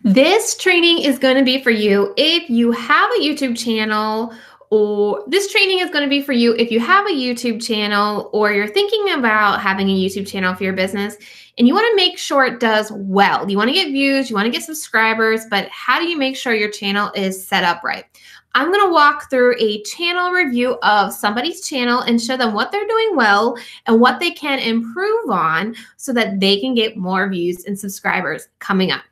This training is going to be for you if you have a YouTube channel, or this training is going to be for you if you have a YouTube channel or you're thinking about having a YouTube channel for your business and you want to make sure it does well. You want to get views, you want to get subscribers, but how do you make sure your channel is set up right? I'm going to walk through a channel review of somebody's channel and show them what they're doing well and what they can improve on so that they can get more views and subscribers coming up.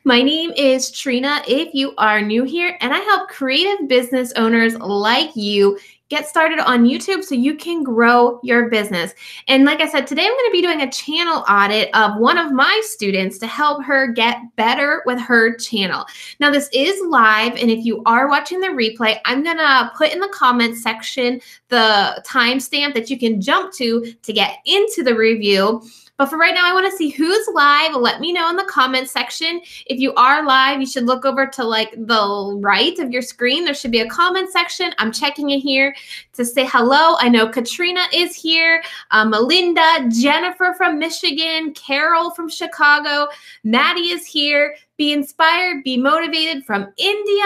My name is Trina. If you are new here, and I help creative business owners like you get started on YouTube so you can grow your business. And like I said, today I'm going to be doing a channel audit of one of my students to help her get better with her channel. Now, this is live, and if you are watching the replay, I'm going to put in the comments section the timestamp that you can jump to get into the review. But for right now, I want to see who's live. Let me know in the comments section. If you are live, you should look over to like the right of your screen. There should be a comment section. I'm checking it here to say hello. I know Katrina is here, Melinda, Jennifer from Michigan, Carol from Chicago, Maddie is here. Be inspired, be motivated from India.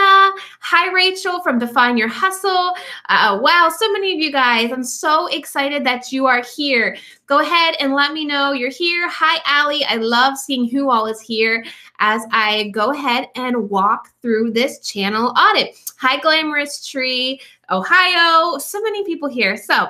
Hi, Rachel from Define Your Hustle. Wow, so many of you guys. I'm so excited that you are here. Go ahead and let me know you're here. Hi, Allie. I love seeing who all is here as I go ahead and walk through this channel audit. Hi, Glamorous Tree, Ohio. So many people here. So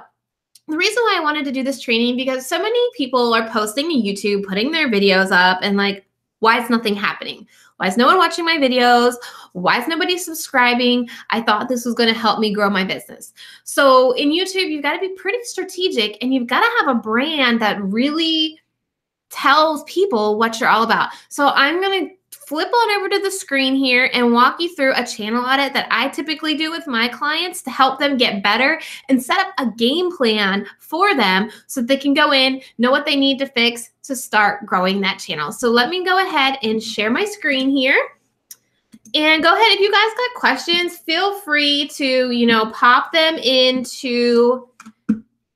the reason why I wanted to do this training, because so many people are posting to YouTube, putting their videos up, and like, why is nothing happening? Why is no one watching my videos? Why is nobody subscribing? I thought this was going to help me grow my business. So in YouTube, you've got to be pretty strategic, and you've got to have a brand that really tells people what you're all about. So I'm going to flip on over to the screen here and walk you through a channel audit that I typically do with my clients to help them get better and set up a game plan for them so that they can go in, know what they need to fix to start growing that channel. So let me go ahead and share my screen here. And go ahead, if you guys got questions, feel free to, pop them into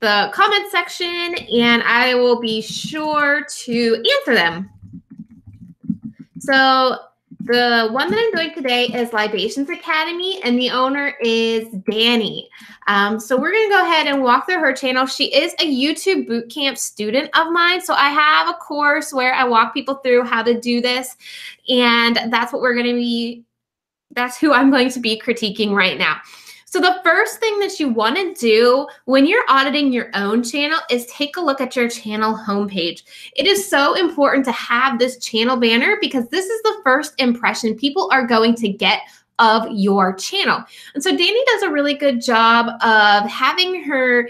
the comment section and I will be sure to answer them. So the one that I'm doing today is Libations Academy, and the owner is Danny. So we're going to go ahead and walk through her channel. She is a YouTube bootcamp student of mine. So I have a course where I walk people through how to do this. And that's what that's who I'm going to be critiquing right now. So the first thing that you want to do when you're auditing your own channel is take a look at your channel homepage. It is so important to have this channel banner because this is the first impression people are going to get of your channel. And so Danny does a really good job of having her,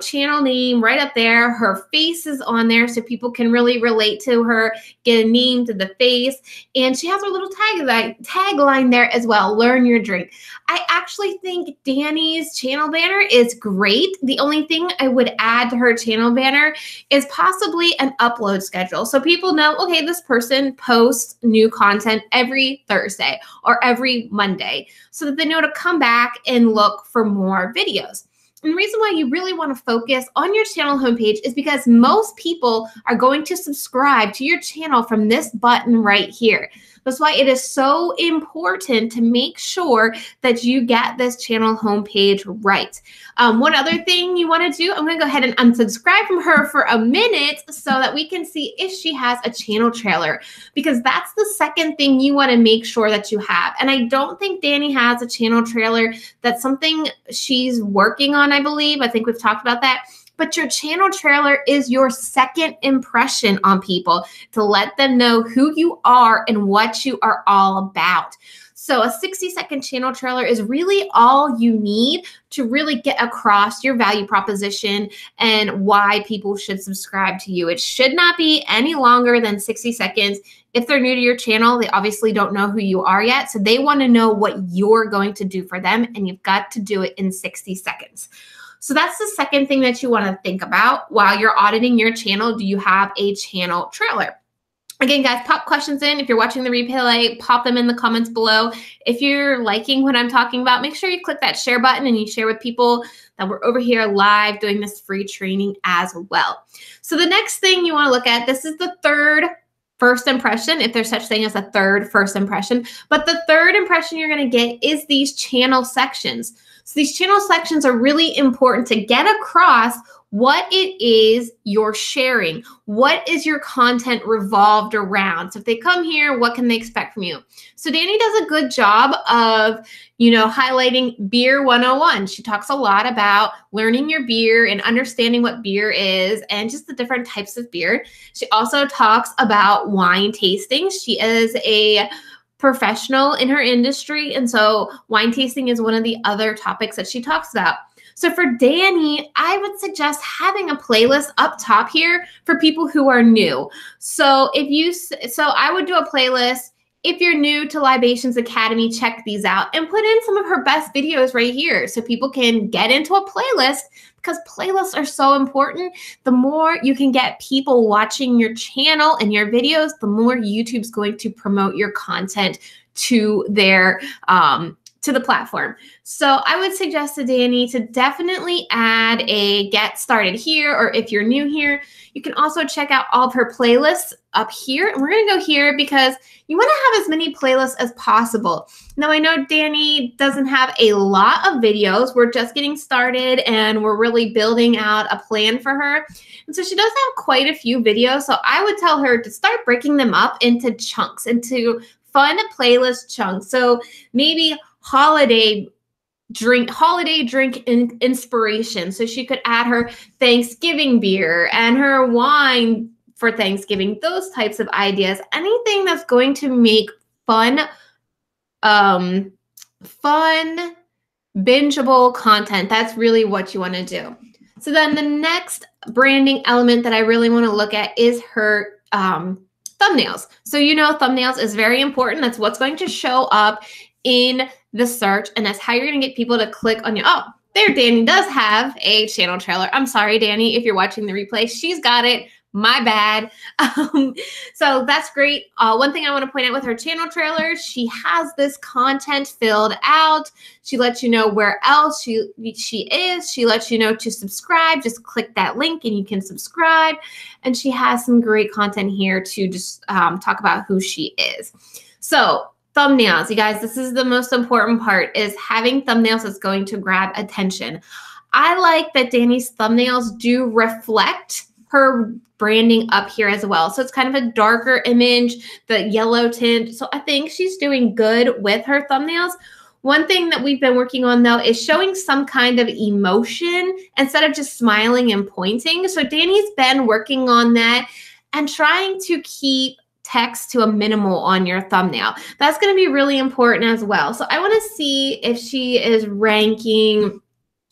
channel name right up there. Her face is on there so people can really relate to her, get a name to the face. And she has her little tagline there as well, learn your drink. I actually think Danny's channel banner is great. The only thing I would add to her channel banner is possibly an upload schedule. So people know, okay, this person posts new content every Thursday or every Monday so that they know to come back and look for more videos. And the reason why you really want to focus on your channel homepage is because most people are going to subscribe to your channel from this button right here. That's why it is so important to make sure that you get this channel homepage right. One other thing you want to do, I'm going to go ahead and unsubscribe from her for a minute so that we can see if she has a channel trailer, because that's the second thing you want to make sure that you have. And I don't think Danny has a channel trailer. That's something she's working on, I believe. I think we've talked about that. But your channel trailer is your second impression on people to let them know who you are and what you are all about. So a 60-second channel trailer is really all you need to really get across your value proposition and why people should subscribe to you. It should not be any longer than 60 seconds. If they're new to your channel, they obviously don't know who you are yet. So they want to know what you're going to do for them, and you've got to do it in 60 seconds. So that's the second thing that you want to think about while you're auditing your channel. Do you have a channel trailer? Again, guys, pop questions in. If you're watching the replay, pop them in the comments below. If you're liking what I'm talking about, make sure you click that share button and you share with people that we're over here live doing this free training as well. So the next thing you want to look at, this is the third first impression, if there's such thing as a third first impression. But the third impression you're going to get is these channel sections. So these channel sections are really important to get across what it is you're sharing. What is your content revolved around? So if they come here, what can they expect from you? So Danny does a good job of, highlighting Beer 101. She talks a lot about learning your beer and understanding what beer is and just the different types of beer. She also talks about wine tasting. She is a professional in her industry, and so wine tasting is one of the other topics that she talks about. So for Danny, I would suggest having a playlist up top here for people who are new. So I would do a playlist. If you're new to Libations Academy, check these out and put in some of her best videos right here so people can get into a playlist, because playlists are so important. The more you can get people watching your channel and your videos, the more YouTube's going to promote your content to their to the platform. So I would suggest to Danny to definitely add a get started here, or if you're new here, you can also check out all of her playlists up here. And we're going to go here because you want to have as many playlists as possible. Now, I know Danny doesn't have a lot of videos. We're just getting started and we're really building out a plan for her. And so she does have quite a few videos. So I would tell her to start breaking them up into chunks, into fun playlist chunks. So maybe holiday drink inspiration. So she could add her Thanksgiving beer and her wine for Thanksgiving, those types of ideas. Anything that's going to make fun bingeable content. That's really what you want to do. So then the next branding element that I really want to look at is her thumbnails. So thumbnails is very important. That's what's going to show up in the search, and that's how you're going to get people to click on you. Oh, there, Danny does have a channel trailer. I'm sorry, Danny, if you're watching the replay. She's got it. My bad. So that's great. One thing I want to point out with her channel trailer, she has this content filled out. She lets you know where else she is. She lets you know to subscribe. Just click that link and you can subscribe. And she has some great content here to just talk about who she is. So thumbnails, you guys, this is the most important part, is having thumbnails that's going to grab attention. I like that Danny's thumbnails do reflect her branding up here as well. So it's kind of a darker image, the yellow tint. So I think she's doing good with her thumbnails. One thing that we've been working on, though, is showing some kind of emotion instead of just smiling and pointing. So Danny's been working on that and trying to keep text to a minimal on your thumbnail. That's going to be really important as well. So I want to see if she is ranking,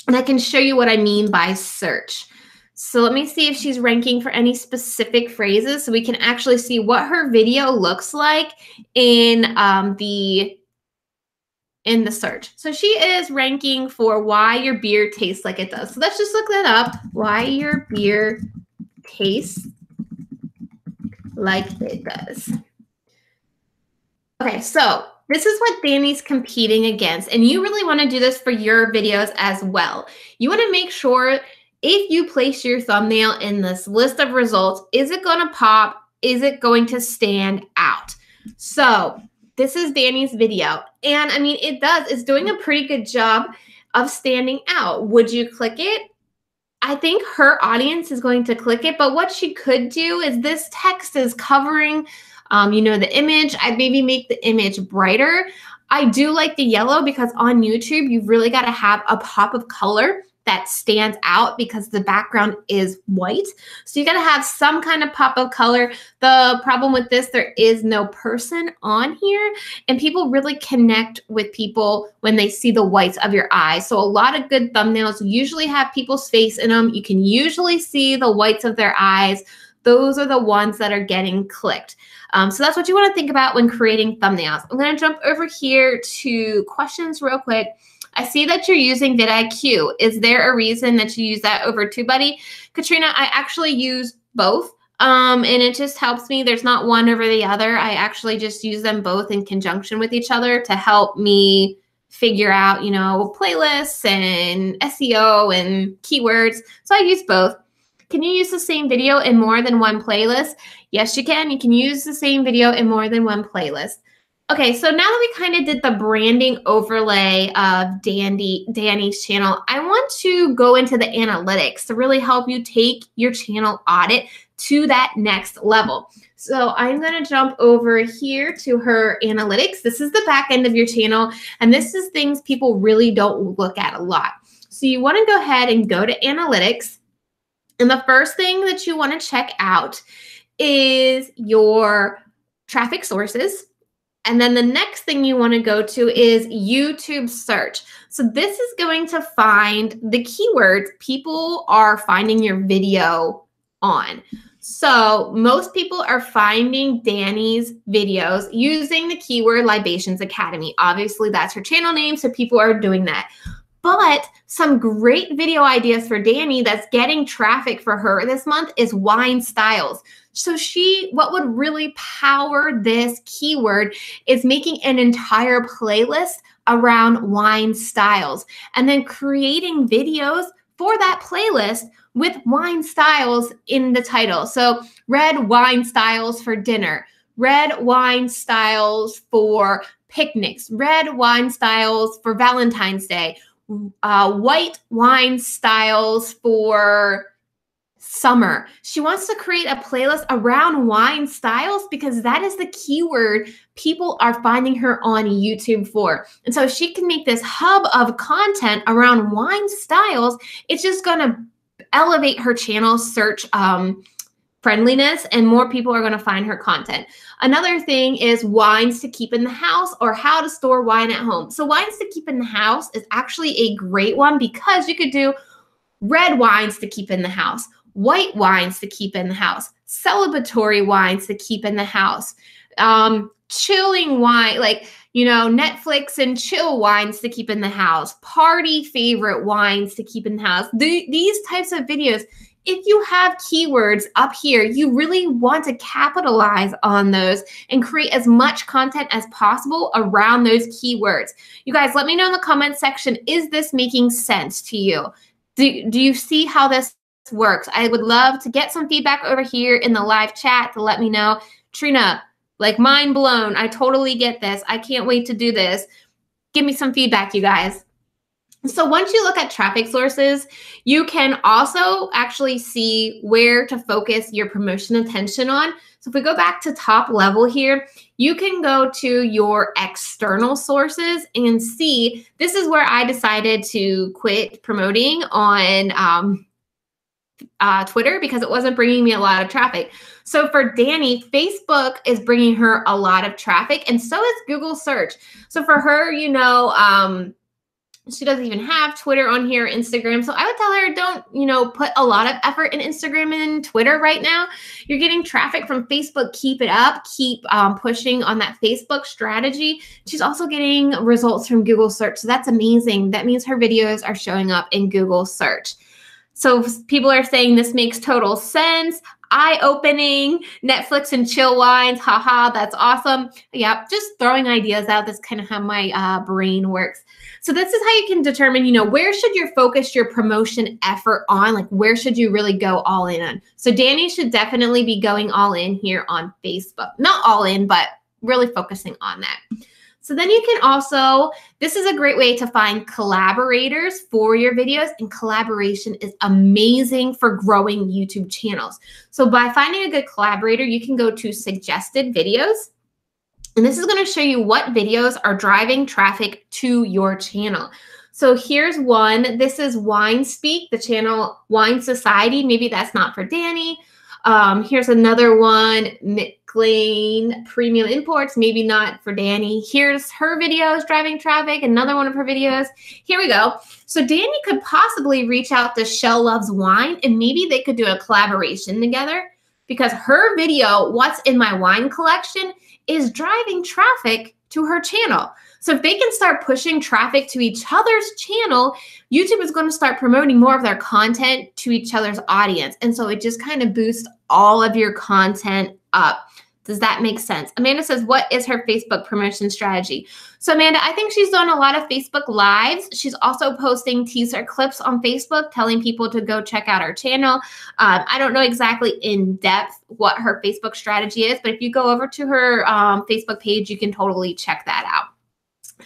and I can show you what I mean by search. So let me see if she's ranking for any specific phrases so we can actually see what her video looks like in the search. So she is ranking for why your beer tastes like it does. So let's just look that up. Why your beer tastes like it does. Okay, so this is what Danny's competing against, and you really want to do this for your videos as well. You want to make sure if you place your thumbnail in this list of results, is it going to pop? Is it going to stand out? So this is Danny's video, and I mean, it does. It's doing a pretty good job of standing out. Would you click it? I think her audience is going to click it, but what she could do is this text is covering, the image. I'd maybe make the image brighter. I do like the yellow because on YouTube, you've really got to have a pop of color that stands out because the background is white. So you got to have some kind of pop of color. The problem with this, there is no person on here, and people really connect with people when they see the whites of your eyes. So a lot of good thumbnails usually have people's face in them. You can usually see the whites of their eyes. Those are the ones that are getting clicked. So that's what you want to think about when creating thumbnails. I'm going to jump over here to questions real quick. I see that you're using vidIQ. Is there a reason that you use that over TubeBuddy? Katrina, I actually use both, and it just helps me. There's not one over the other. I actually just use them both in conjunction with each other to help me figure out, playlists and SEO and keywords. So I use both. Can you use the same video in more than one playlist? Yes, you can. You can use the same video in more than one playlist. Okay, so now that we kind of did the branding overlay of Danny's channel, I want to go into the analytics to really help you take your channel audit to that next level. So I'm going to jump over here to her analytics. This is the back end of your channel, and this is things people really don't look at a lot. So you want to go ahead and go to analytics. And the first thing that you want to check out is your traffic sources. And then the next thing you want to go to is YouTube search. So this is going to find the keywords people are finding your video on. So most people are finding Danny's videos using the keyword Libations Academy. Obviously, that's her channel name, so people are doing that. But some great video ideas for Danny that's getting traffic for her this month is wine styles. So what would really power this keyword is making an entire playlist around wine styles and then creating videos for that playlist with wine styles in the title. So red wine styles for dinner, red wine styles for picnics, red wine styles for Valentine's Day, white wine styles for summer. She wants to create a playlist around wine styles because that is the keyword people are finding her on YouTube for. And so if she can make this hub of content around wine styles, it's just going to elevate her channel search friendliness, and more people are going to find her content. Another thing is wines to keep in the house, or how to store wine at home. So wines to keep in the house is actually a great one because you could do red wines to keep in the house, white wines to keep in the house, celebratory wines to keep in the house, chilling wine, like, Netflix and chill wines to keep in the house, party favorite wines to keep in the house. These types of videos, if you have keywords up here, you really want to capitalize on those and create as much content as possible around those keywords. You guys, let me know in the comment section, is this making sense to you? Do you see how this works? I would love to get some feedback over here in the live chat to let me know. Trena, like, mind blown. I totally get this. I can't wait to do this. Give me some feedback, you guys. So once you look at traffic sources, you can also actually see where to focus your promotion attention on. So if we go back to top level here, you can go to your external sources and see, this is where I decided to quit promoting on Twitter because it wasn't bringing me a lot of traffic. So for Danny, Facebook is bringing her a lot of traffic, and so is Google search. So for her, she doesn't even have Twitter on here, Instagram. So I would tell her, don't, put a lot of effort in Instagram and Twitter right now. You're getting traffic from Facebook. Keep it up. Keep pushing on that Facebook strategy. She's also getting results from Google search. So that's amazing. That means her videos are showing up in Google search. So people are saying this makes total sense. Eye-opening, Netflix and chill wines. Haha, that's awesome. Yeah, just throwing ideas out. That's kind of how my brain works. So this is how you can determine, where should you focus your promotion effort on? Like, where should you really go all in on? So Danny should definitely be going all in here on Facebook. Not all in, but really focusing on that. So then you can also, this is a great way to find collaborators for your videos, and collaboration is amazing for growing YouTube channels. So by finding a good collaborator, you can go to suggested videos, and this is going to show you what videos are driving traffic to your channel. So here's one. This is Wine Speak, the channel Wine Society. Maybe that's not for Danny. Here's another one, McLean Premium Imports, maybe not for Danny. Here's her videos driving traffic, another one of her videos. Here we go. So Danny could possibly reach out to Shell Loves Wine, and maybe they could do a collaboration together, because her video, What's in My Wine Collection, is driving traffic to her channel. So if they can start pushing traffic to each other's channel, YouTube is going to start promoting more of their content to each other's audience. And so it just kind of boosts all of your content up. Does that make sense? Amanda says, what is her Facebook promotion strategy? So Amanda, I think she's doing a lot of Facebook Lives. She's also posting teaser clips on Facebook telling people to go check out her channel. I don't know exactly in depth what her Facebook strategy is, but if you go over to her Facebook page, you can totally check that out.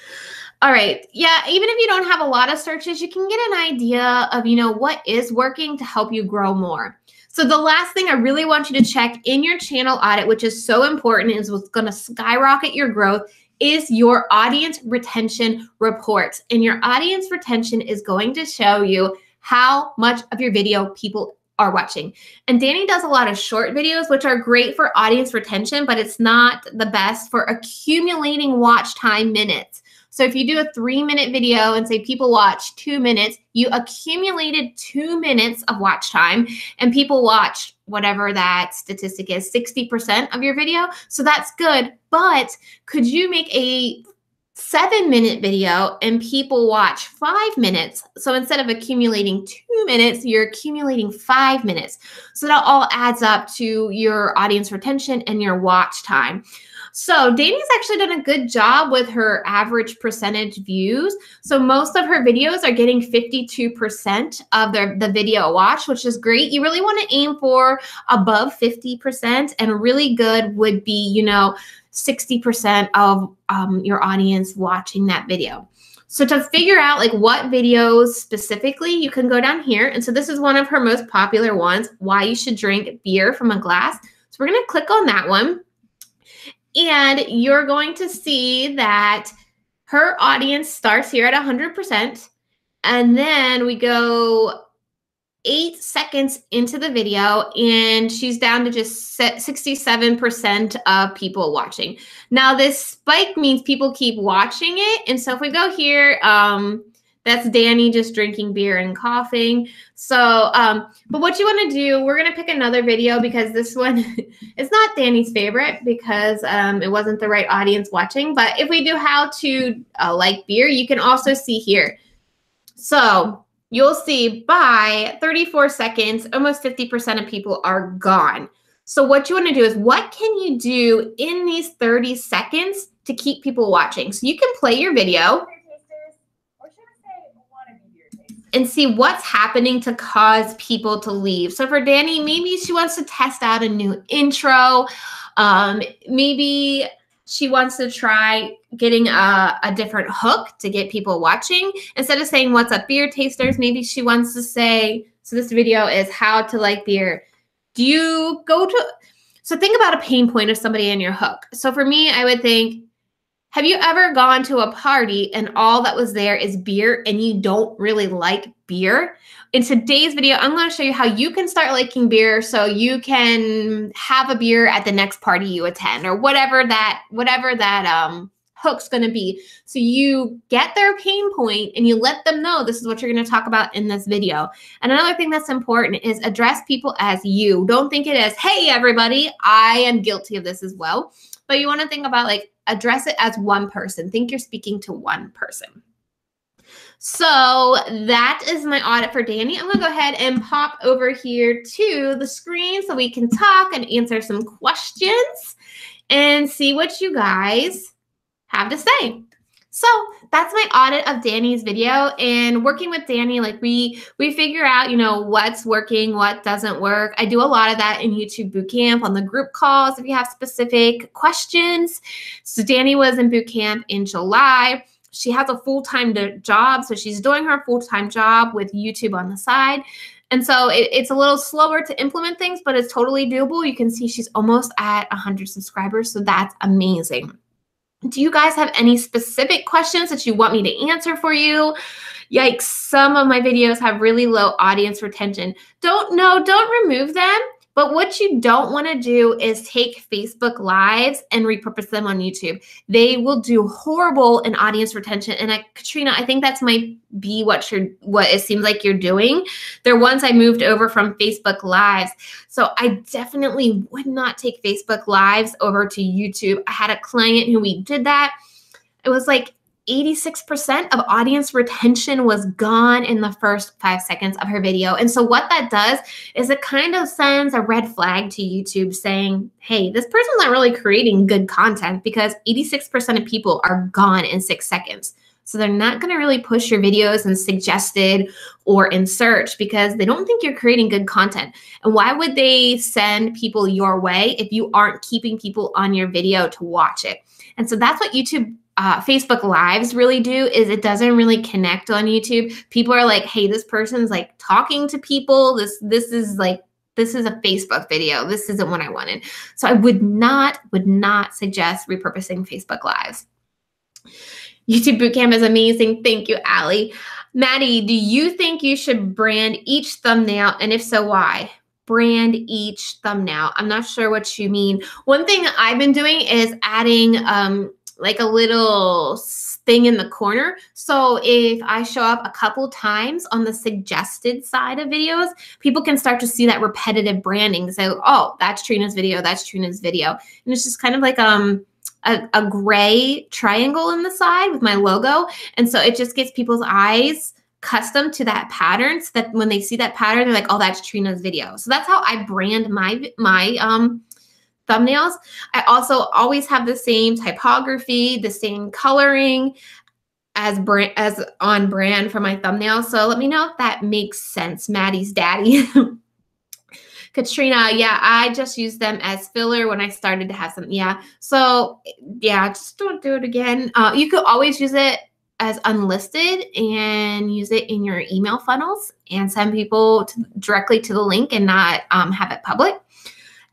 All right. Yeah, even if you don't have a lot of searches, you can get an idea of, what is working to help you grow more. So the last thing I really want you to check in your channel audit, which is so important, is what's going to skyrocket your growth, is your audience retention reports. And your audience retention is going to show you how much of your video people are watching. And Danny does a lot of short videos, which are great for audience retention, but it's not the best for accumulating watch time minutes. So if you do a 3-minute video and say people watch 2 minutes, you accumulated 2 minutes of watch time, and people watch whatever that statistic is, 60% of your video. So that's good. But could you make a 7-minute video and people watch 5 minutes? So instead of accumulating 2 minutes, you're accumulating 5 minutes. So that all adds up to your audience retention and your watch time. So Danny's actually done a good job with her average percentage views. So most of her videos are getting 52% of the video watch, which is great. You really want to aim for above 50%, and really good would be, 60% of your audience watching that video. So to figure out like what videos specifically, you can go down here. And so this is one of her most popular ones, why you should drink beer from a glass. So we're going to click on that one. And you're going to see that her audience starts here at 100%. And then we go 8 seconds into the video, and she's down to just 67% of people watching. Now, this spike means people keep watching it. And so if we go here, that's Danny just drinking beer and coughing. So, but what you want to do, we're going to pick another video because this one is not Danny's favorite because it wasn't the right audience watching. But if we do how to like beer, you can also see here. So you'll see by 34 seconds, almost 50% of people are gone. So what you want to do is, what can you do in these 30 seconds to keep people watching? So you can play your video and see what's happening to cause people to leave. So for Danny, maybe she wants to test out a new intro. Maybe she wants to try getting a different hook to get people watching. Instead of saying, what's up, beer tasters, maybe she wants to say, so this video is how to like beer. So think about a pain point of somebody in your hook. So for me, I would think, have you ever gone to a party and all that was there is beer and you don't really like beer? In today's video, I'm going to show you how you can start liking beer so you can have a beer at the next party you attend, or whatever that hook's going to be. So you get their pain point and you let them know this is what you're going to talk about in this video. And another thing that's important is address people as you. Don't think it as, hey, everybody, I am guilty of this as well. But you want to think about, like, address it as one person. Think you're speaking to one person. So that is my audit for Danny. I'm going to go ahead and pop over here to the screen so we can talk and answer some questions and see what you guys have to say. So that's my audit of Danny's video. And working with Danny, like we figure out, what's working, what doesn't work. I do a lot of that in YouTube Bootcamp on the group calls if you have specific questions. So Danny was in Bootcamp in July. She has a full-time job, so she's doing her full-time job with YouTube on the side. And so it's a little slower to implement things, but it's totally doable. You can see she's almost at 100 subscribers, so that's amazing. Do you guys have any specific questions that you want me to answer for you? Yikes, some of my videos have really low audience retention. Don't remove them. But what you don't want to do is take Facebook Lives and repurpose them on YouTube. They will do horrible in audience retention. And Katrina, I think that's might be what it seems like you're doing. They're ones I moved over from Facebook Lives. So I definitely would not take Facebook Lives over to YouTube. I had a client who we did that. It was like 86% of audience retention was gone in the first 5 seconds of her video. And so what that does is it kind of sends a red flag to YouTube saying, hey, this person's not really creating good content because 86% of people are gone in 6 seconds. So they're not going to really push your videos in suggested or in search because they don't think you're creating good content. And why would they send people your way if you aren't keeping people on your video to watch it? And so that's what YouTube, Facebook Lives really do, is it doesn't really connect on YouTube. People are like, hey, this person's like talking to people. This is a Facebook video. This isn't what I wanted. So I would not suggest repurposing Facebook Lives. YouTube Bootcamp is amazing. Thank you, Allie. Maddie, do you think you should brand each thumbnail? And if so, why? Brand each thumbnail. I'm not sure what you mean. One thing I've been doing is adding like a little thing in the corner. So if I show up a couple times on the suggested side of videos, people can start to see that repetitive branding. So, oh, that's Trena's video. That's Trena's video. And it's just kind of like a gray triangle in the side with my logo. And so it just gets people's eyes accustomed to that pattern so that when they see that pattern, they're like, oh, that's Trena's video. So that's how I brand my thumbnails. I also always have the same typography, the same coloring as on brand for my thumbnails. So let me know if that makes sense, Maddie's daddy. Katrina, yeah, I just used them as filler when I started to have some, yeah. So yeah, just don't do it again. You could always use it as unlisted and use it in your email funnels and send people directly to the link and not have it public.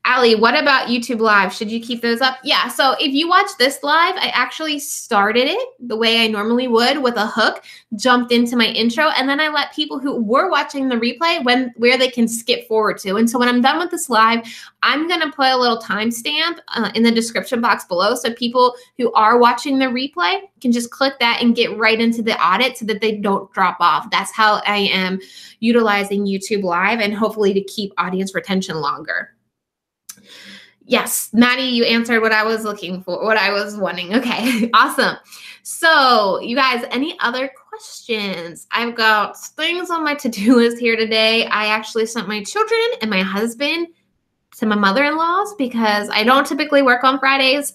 Allie, what about YouTube Live? Should you keep those up? Yeah, so if you watch this live, I actually started it the way I normally would with a hook, jumped into my intro, and then I let people who were watching the replay where they can skip forward to. And so when I'm done with this live, I'm going to put a little timestamp in the description box below so people who are watching the replay can just click that and get right into the audit so that they don't drop off. That's how I am utilizing YouTube Live and hopefully to keep audience retention longer. Yes, Maddie, you answered what I was looking for, what I was wanting. Okay, awesome. So you guys, any other questions? I've got things on my to-do list here today. I actually sent my children and my husband to my mother-in-law's because I don't typically work on Fridays.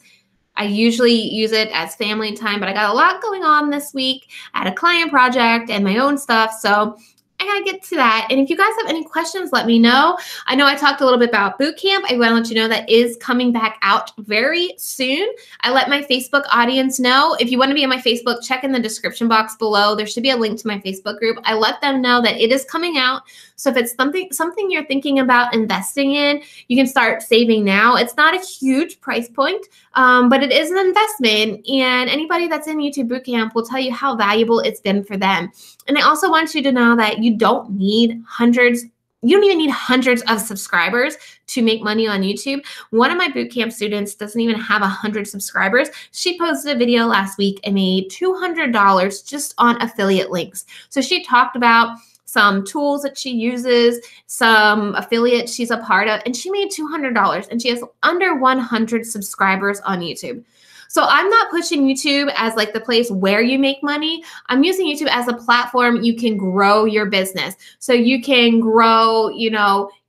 I usually use it as family time, but I got a lot going on this week. I had a client project and my own stuff, so I gotta get to that. And if you guys have any questions, let me know. I know I talked a little bit about bootcamp. I want to let you know that is coming back out very soon. I let my Facebook audience know. If you want to be on my Facebook, check in the description box below. There should be a link to my Facebook group. I let them know that it is coming out. So if it's something you're thinking about investing in, you can start saving now. It's not a huge price point, but it is an investment. And anybody that's in YouTube Bootcamp will tell you how valuable it's been for them. And I also want you to know that you don't need hundreds. You don't even need hundreds of subscribers to make money on YouTube. One of my bootcamp students doesn't even have 100 subscribers. She posted a video last week and made $200 just on affiliate links. So she talked about some tools that she uses, some affiliates she's a part of, and she made $200 and she has under 100 subscribers on YouTube. So I'm not pushing YouTube as like the place where you make money. I'm using YouTube as a platform you can grow your business. So you can grow,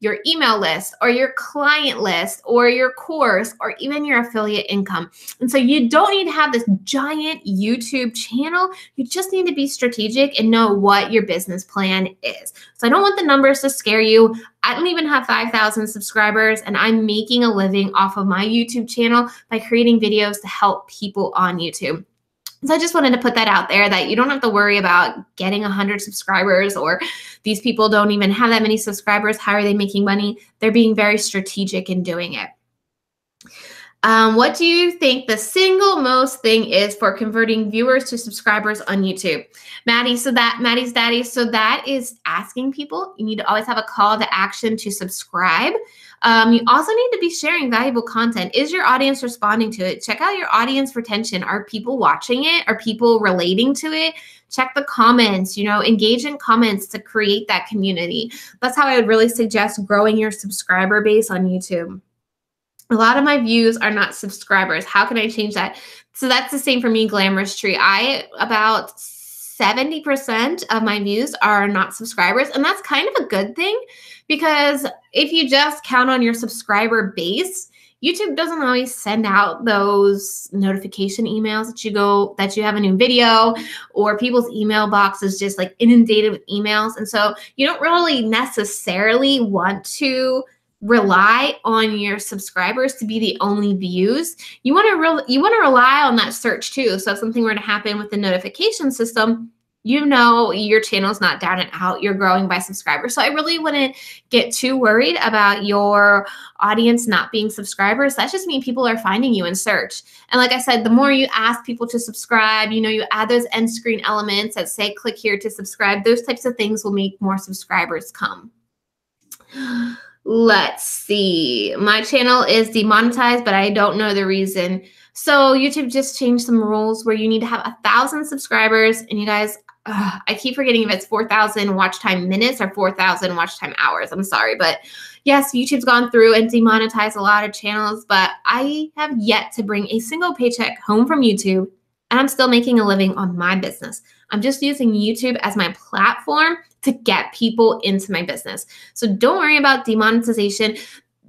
your email list or your client list or your course or even your affiliate income. And so you don't need to have this giant YouTube channel. You just need to be strategic and know what your business plan is. So I don't want the numbers to scare you. I don't even have 5,000 subscribers and I'm making a living off of my YouTube channel by creating videos to help people on YouTube. So I just wanted to put that out there that you don't have to worry about getting 100 subscribers or these people don't even have that many subscribers. How are they making money? They're being very strategic in doing it. What do you think the single most thing is for converting viewers to subscribers on YouTube? Maddie's daddy. So that is asking people. You need to always have a call to action to subscribe. You also need to be sharing valuable content. Is your audience responding to it? Check out your audience retention. Are people watching it? Are people relating to it? Check the comments, engage in comments to create that community. That's how I would really suggest growing your subscriber base on YouTube. A lot of my views are not subscribers. How can I change that? So that's the same for me, Glamorous Tree. About 70% of my views are not subscribers. And that's kind of a good thing, because if you just count on your subscriber base, YouTube doesn't always send out those notification emails that you have a new video, or people's email box is just like inundated with emails. And so you don't really necessarily want to rely on your subscribers to be the only views. You want to rely on that search too. So if something were to happen with the notification system, you know your channel's not down and out. You're growing by subscribers. So I really wouldn't get too worried about your audience not being subscribers. That just means people are finding you in search. And like I said, the more you ask people to subscribe, you add those end screen elements that say click here to subscribe. Those types of things will make more subscribers come. Let's see. My channel is demonetized, but I don't know the reason. So YouTube just changed some rules where you need to have 1,000 subscribers. And you guys, I keep forgetting if it's 4,000 watch time minutes or 4,000 watch time hours. I'm sorry. But yes, YouTube's gone through and demonetized a lot of channels, but I have yet to bring a single paycheck home from YouTube. And I'm still making a living on my business. I'm just using YouTube as my platform to get people into my business. So don't worry about demonetization.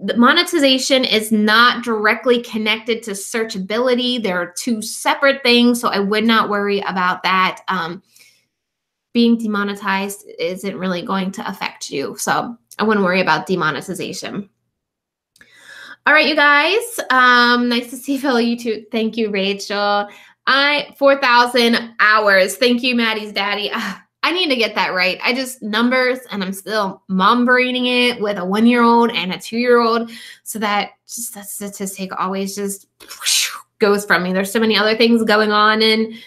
The monetization is not directly connected to searchability. There are two separate things, so I would not worry about that. Being demonetized isn't really going to affect you, so I wouldn't worry about demonetization. All right, you guys. Nice to see fellow YouTube. Thank you, Rachel. 4,000 hours. Thank you, Maddie's daddy. I need to get that right. I just numbers, and I'm still mom braining it with a 1-year-old and a 2-year-old. So that statistic always just goes from me. There's so many other things going on in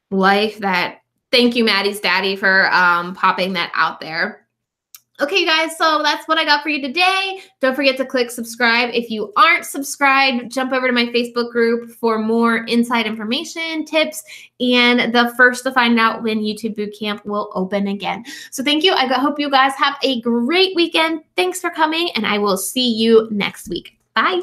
life that, thank you, Maddie's daddy, for popping that out there. Okay, you guys, so that's what I got for you today. Don't forget to click subscribe. If you aren't subscribed, jump over to my Facebook group for more inside information, tips, and the first to find out when YouTube Bootcamp will open again. So thank you. I hope you guys have a great weekend. Thanks for coming, and I will see you next week. Bye.